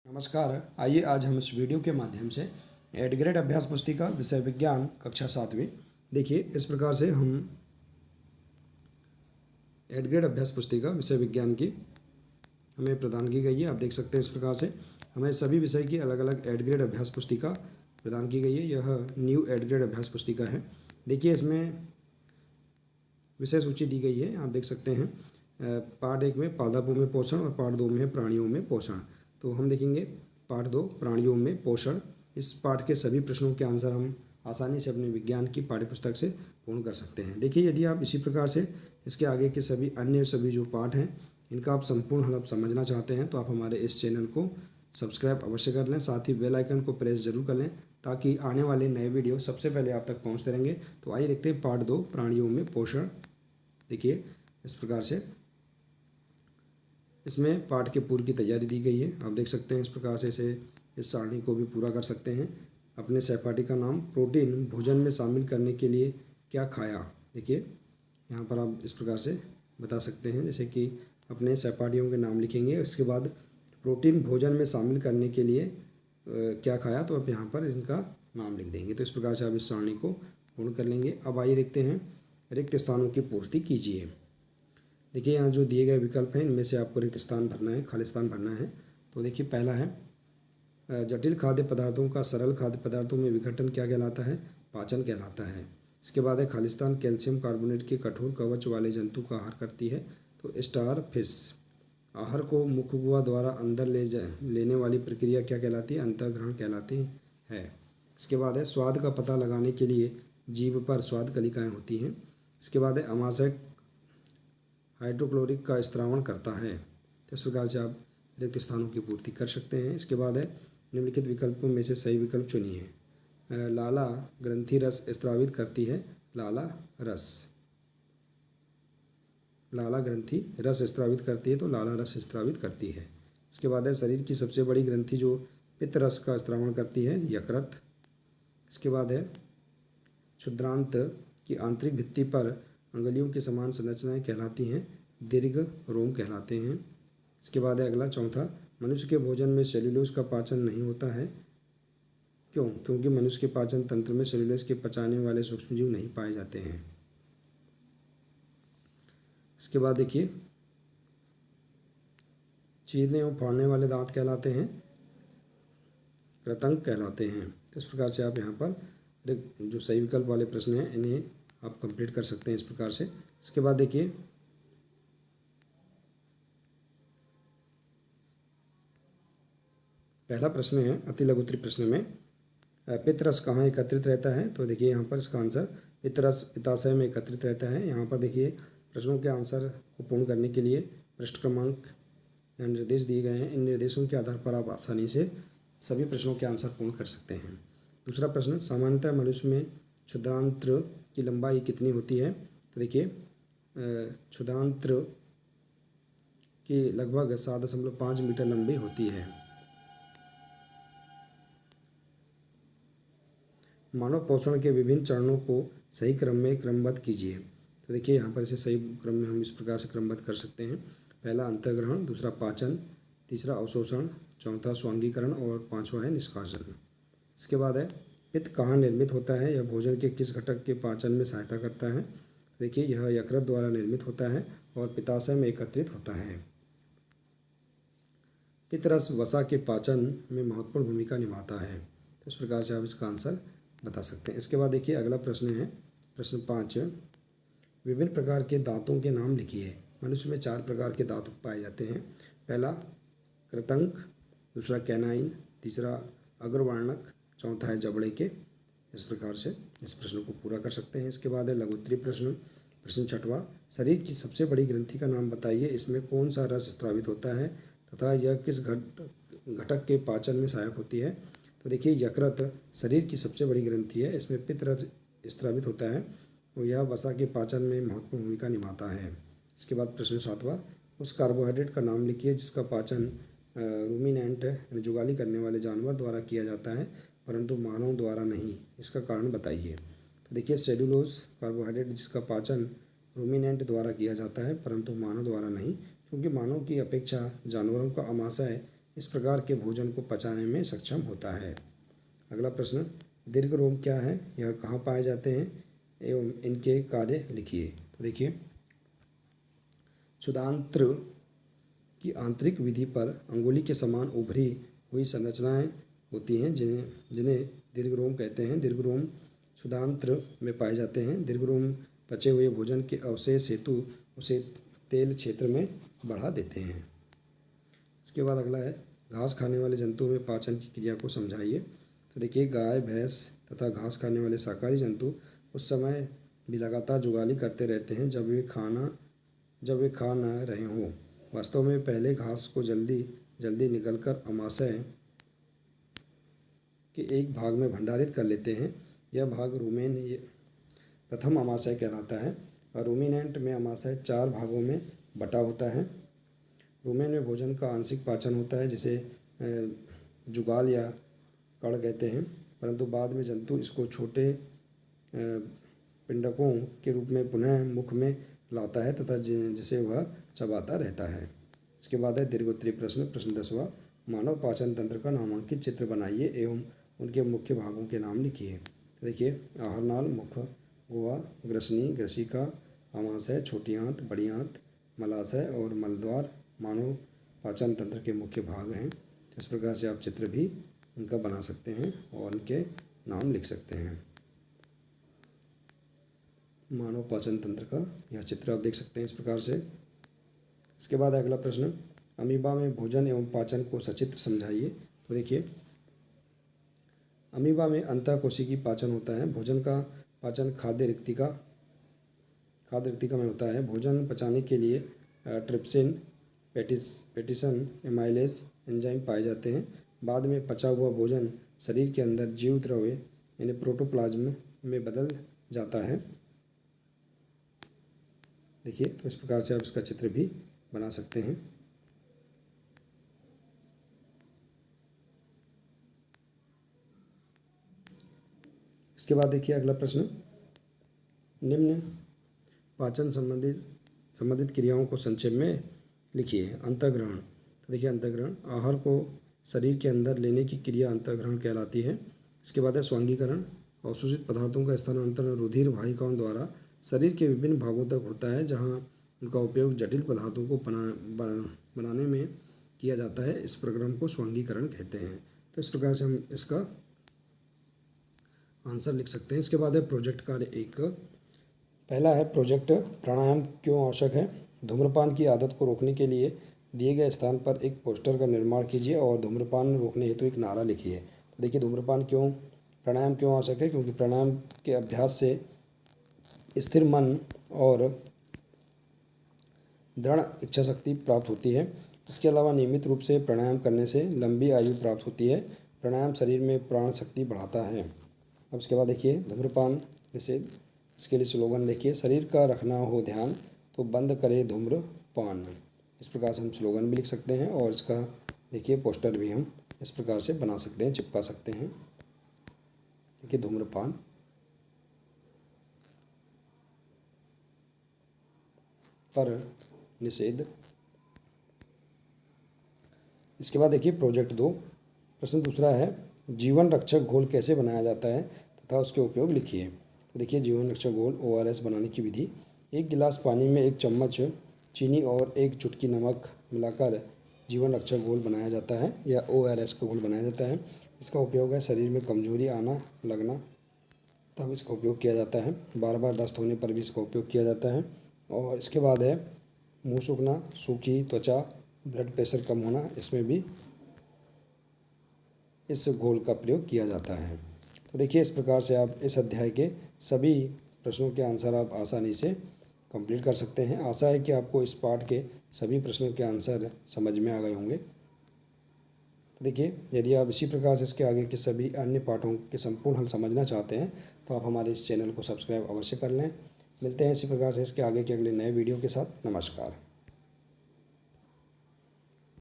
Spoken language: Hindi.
नमस्कार। आइए आज हम इस वीडियो के माध्यम से एड ग्रेड अभ्यास पुस्तिका विषय विज्ञान कक्षा 7वीं देखिए इस प्रकार से हम एड ग्रेड अभ्यास पुस्तिका विषय विज्ञान की हमें प्रदान की गई है। आप देख सकते हैं इस प्रकार से हमें सभी विषय की अलग अलग एड ग्रेड अभ्यास पुस्तिका प्रदान की गई है। यह न्यू एड ग्रेड अभ्यास पुस्तिका है। देखिए इसमें विषय सूची दी गई है। आप देख सकते हैं पार्ट 1 में पादपों में पोषण और पार्ट 2 में है प्राणियों में पोषण। तो हम देखेंगे पार्ट 2 प्राणियों में पोषण। इस पार्ट के सभी प्रश्नों के आंसर हम आसानी से अपने विज्ञान की पाठ्यपुस्तक से पूर्ण कर सकते हैं। देखिए यदि आप इसी प्रकार से इसके आगे के सभी जो पार्ट हैं इनका आप संपूर्ण हल समझना चाहते हैं तो आप हमारे इस चैनल को सब्सक्राइब अवश्य कर लें। साथ ही बेल आइकन को प्रेस जरूर कर लें ताकि आने वाले नए वीडियो सबसे पहले आप तक पहुँचते रहेंगे। तो आइए देखते हैं पार्ट 2 प्राणियों में पोषण। देखिए इस प्रकार से इसमें पाठ के पूर्व की तैयारी दी गई है। आप देख सकते हैं इस प्रकार से इस सारणी को भी पूरा कर सकते हैं। अपने सहपाठी का नाम प्रोटीन भोजन में शामिल करने के लिए क्या खाया। देखिए यहाँ पर आप इस प्रकार से बता सकते हैं जैसे कि अपने सहपाठियों के नाम लिखेंगे, उसके बाद प्रोटीन भोजन में शामिल करने के लिए क्या खाया, तो आप यहाँ पर इनका नाम लिख देंगे। तो इस प्रकार से आप इस सारणी को पूर्ण कर लेंगे। अब आइए देखते हैं रिक्त स्थानों की पूर्ति कीजिए। देखिए यहाँ जो दिए गए विकल्प हैं इनमें से आपको रिक्त स्थान भरना है, खाली स्थान भरना है। तो देखिए पहला है जटिल खाद्य पदार्थों का सरल खाद्य पदार्थों में विघटन क्या कहलाता है, पाचन कहलाता है। इसके बाद है खाली स्थान कैल्शियम कार्बोनेट के कठोर कवच वाले जंतु का आहार करती है, तो स्टार फिश। आहार को मुख्य गुहा द्वारा अंदर लेने वाली प्रक्रिया क्या कहलाती है, अंतःग्रहण कहलाती है। इसके बाद है स्वाद का पता लगाने के लिए जीभ पर स्वाद कलिकाएँ होती हैं। इसके बाद है अमाशय हाइड्रोक्लोरिक का स्त्रावण करता है। तो इस प्रकार से आप रिक्त स्थानों की पूर्ति कर सकते हैं। इसके बाद है निम्नलिखित विकल्पों में से सही विकल्प चुनिए। लाला ग्रंथि रस स्त्रावित करती है, लाला रस। लाला ग्रंथि रस स्त्रावित करती है तो लाला रस स्त्रावित करती है। इसके बाद है शरीर की सबसे बड़ी ग्रंथि जो पित्त रस का स्त्रावण करती है, यकृत। इसके बाद है क्षुद्रांत की आंतरिक भित्ति पर अंगुलियों की समान संरचनाएं कहलाती हैं, दीर्घ रोम कहलाते हैं। इसके बाद है अगला चौथा, मनुष्य के भोजन में सेल्यूलोज का पाचन नहीं होता है, क्यों? क्योंकि मनुष्य के पाचन तंत्र में सेल्यूलोज के पचाने वाले सूक्ष्मजीव नहीं पाए जाते हैं। इसके बाद देखिए चीरने और फाड़ने वाले दांत कहलाते हैं, कृतंक कहलाते हैं। तो इस प्रकार से आप यहाँ पर जो सही विकल्प वाले प्रश्न हैं इन्हें आप कंप्लीट कर सकते हैं इस प्रकार से। इसके बाद देखिए पहला प्रश्न है अति लघुत्तरी प्रश्न में पित्तरस कहाँ एकत्रित रहता है। तो देखिए यहाँ पर इसका आंसर पित्तरस पित्ताशय में एकत्रित रहता है। यहाँ पर देखिए प्रश्नों के आंसर को पूर्ण करने के लिए पृष्ठ क्रमांक या निर्देश दिए गए हैं। इन निर्देशों के आधार पर आप आसानी से सभी प्रश्नों के आंसर पूर्ण कर सकते हैं। दूसरा प्रश्न, सामान्यतः मनुष्य में क्षुद्रांत्र की लंबाई कितनी होती है। तो देखिए क्षुद्रांत्र की लगभग 7.5 मीटर लंबी होती है। मानव पोषण के विभिन्न चरणों को सही क्रम में क्रमबद्ध कीजिए। तो देखिए यहाँ पर इसे सही क्रम में हम इस प्रकार से क्रमबद्ध कर सकते हैं। पहला अंतःग्रहण, दूसरा पाचन, तीसरा अवशोषण, चौथा स्वांगीकरण और पांचवा है निष्कासन। इसके बाद है पित्त कहाँ निर्मित होता है, यह भोजन के किस घटक के पाचन में सहायता करता है। देखिए यह यकृत द्वारा निर्मित होता है और पित्ताशय में एकत्रित होता है। पित्तरस वसा के पाचन में महत्वपूर्ण भूमिका निभाता है। तो इस प्रकार से आप इसका आंसर बता सकते हैं। इसके बाद देखिए अगला प्रश्न है प्रश्न 5, विभिन्न प्रकार के दांतों के नाम लिखिए। मनुष्य में 4 प्रकार के दांत पाए जाते हैं। पहला कृतंक, दूसरा कैनाइन, तीसरा अग्रवर्णक, चौथा है जबड़े के। इस प्रकार से इस प्रश्न को पूरा कर सकते हैं। इसके बाद है लघुत्तरी प्रश्न, प्रश्न 6वां, शरीर की सबसे बड़ी ग्रंथि का नाम बताइए। इसमें कौन सा रस स्त्रावित होता है तथा यह किस घटक के पाचन में सहायक होती है। तो देखिए यकृत शरीर की सबसे बड़ी ग्रंथि है, इसमें पित्त रस स्त्रावित होता है और यह वसा के पाचन में महत्वपूर्ण भूमिका निभाता है। इसके बाद प्रश्न 7वां, उस कार्बोहाइड्रेट का नाम लिखिए जिसका पाचन रूमिनेंट जुगाली करने वाले जानवर द्वारा किया जाता है परंतु मानव द्वारा नहीं, इसका कारण बताइए। तो देखिए सेल्यूलोज कार्बोहाइड्रेट जिसका पाचन रूमिनेंट द्वारा किया जाता है परंतु मानव द्वारा नहीं, क्योंकि मानव की अपेक्षा जानवरों का अमाशय इस प्रकार के भोजन को पचाने में सक्षम होता है। अगला प्रश्न, दीर्घ रोम क्या है, यह कहाँ पाए जाते हैं एवं इनके कार्य लिखिए। तो देखिए, क्षुधांत्र की आंतरिक विधि पर अंगुली के समान उभरी हुई संरचनाएं होती हैं जिन्हें दीर्घरोम कहते हैं। दीर्घरोम क्षुधांत्र में पाए जाते हैं। दीर्घरोम पचे हुए भोजन के अवशेष हेतु उसे तेल क्षेत्र में बढ़ा देते हैं। इसके बाद अगला है, घास खाने वाले जंतुओं में पाचन की क्रिया को समझाइए। तो देखिए, गाय भैंस तथा घास खाने वाले शाकाहारी जंतु उस समय भी लगातार जुगाली करते रहते हैं जब वे खा न रहे हों। वास्तव में पहले घास को जल्दी निगलकर अमाशय के एक भाग में भंडारित कर लेते हैं। यह भाग रूमेन प्रथम अमाशय कहलाता है और रूमिनेंट में अमाशय 4 भागों में बटा होता है। रूमेन में भोजन का आंशिक पाचन होता है जिसे जुगाल या कड़ कहते हैं, परंतु बाद में जंतु इसको छोटे पिंडकों के रूप में पुनः मुख में लाता है तथा जिसे वह चबाता रहता है। इसके बाद है दीर्घोत्तरीय प्रश्न। प्रश्न 10वां, मानव पाचन तंत्र का नामांकित चित्र बनाइए एवं उनके मुख्य भागों के नाम लिखिए। तो देखिए, आहारनाल, मुख, गुहा, ग्रसनी, ग्रसिका, अमाशय, छोटी आंत, बड़ी आंत, मलाशय और मलद्वार मानव पाचन तंत्र के मुख्य भाग हैं। इस प्रकार से आप चित्र भी इनका बना सकते हैं और इनके नाम लिख सकते हैं। मानव पाचन तंत्र का यह चित्र आप देख सकते हैं इस प्रकार से। इसके बाद अगला प्रश्न, अमीबा में भोजन एवं पाचन को सचित्र समझाइए। तो देखिए, अमीबा में अंतःकोशिकी पाचन होता है। भोजन का पाचन खाद्य रिक्तिका में होता है। भोजन पचाने के लिए ट्रिप्सिन, पेटिसन, एमाइलेज एंजाइम पाए जाते हैं। बाद में पचा हुआ भोजन शरीर के अंदर जीव द्रव्य यानी प्रोटोप्लाज्म में बदल जाता है। देखिए, तो इस प्रकार से आप इसका चित्र भी बना सकते हैं। इसके बाद देखिए अगला प्रश्न, निम्न पाचन संबंधित क्रियाओं को संक्षेप में लिखिए। अंतःग्रहण। तो देखिए, अंतःग्रहण आहार को शरीर के अंदर लेने की क्रिया अंतःग्रहण कहलाती है। इसके बाद है स्वांगीकरण। अवशोषित पदार्थों का स्थानांतरण रुधिर वाहिकाओं द्वारा शरीर के विभिन्न भागों तक होता है जहां उनका उपयोग जटिल पदार्थों को बनाने में किया जाता है। इस प्रक्रम को स्वांगीकरण कहते हैं। तो इस प्रकार से हम इसका आंसर लिख सकते हैं। इसके बाद है प्रोजेक्ट कार्य 1। पहला है प्रोजेक्ट, प्राणायाम क्यों आवश्यक है। धूम्रपान की आदत को रोकने के लिए दिए गए स्थान पर एक पोस्टर का निर्माण कीजिए और धूम्रपान रोकने हेतु एक नारा लिखिए। तो देखिए, प्राणायाम क्यों आवश्यक है, क्योंकि प्राणायाम के अभ्यास से स्थिर मन और दृढ़ इच्छा शक्ति प्राप्त होती है। इसके अलावा नियमित रूप से प्राणायाम करने से लंबी आयु प्राप्त होती है। प्राणायाम शरीर में प्राण शक्ति बढ़ाता है। अब इसके बाद देखिए, धूम्रपान निषेध। इसके लिए स्लोगन देखिए, शरीर का रखना हो ध्यान तो बंद करे धूम्रपान। इस प्रकार से हम स्लोगन भी लिख सकते हैं और इसका देखिए पोस्टर भी हम इस प्रकार से बना सकते हैं, चिपका सकते हैं। देखिए, धूम्रपान पर निषेध। इसके बाद देखिए प्रोजेक्ट 2। प्रश्न दूसरा है, जीवन रक्षक घोल कैसे बनाया जाता है तथा उसके उपयोग लिखिए। तो देखिए, जीवन रक्षक घोल ORS बनाने की विधि। 1 गिलास पानी में 1 चम्मच चीनी और 1 चुटकी नमक मिलाकर जीवन रक्षक घोल बनाया जाता है या ORS का घोल बनाया जाता है। इसका उपयोग है शरीर में कमजोरी आना लगना तब इसका उपयोग किया जाता है। बार बार दस्त होने पर भी इसका उपयोग किया जाता है। और इसके बाद है मुँह सूखना, सूखी त्वचा, ब्लड प्रेशर कम होना, इसमें भी इस घोल का प्रयोग किया जाता है। तो देखिए, इस प्रकार से आप इस अध्याय के सभी प्रश्नों के आंसर आप आसानी से कंप्लीट कर सकते हैं। आशा है कि आपको इस पाठ के सभी प्रश्नों के आंसर समझ में आ गए होंगे। तो देखिए, यदि आप इसी प्रकार से इसके आगे के सभी अन्य पाठों के संपूर्ण हल समझना चाहते हैं तो आप हमारे इस चैनल को सब्सक्राइब अवश्य कर लें। मिलते हैं इसी प्रकार से इसके आगे के अगले नए वीडियो के साथ। नमस्कार।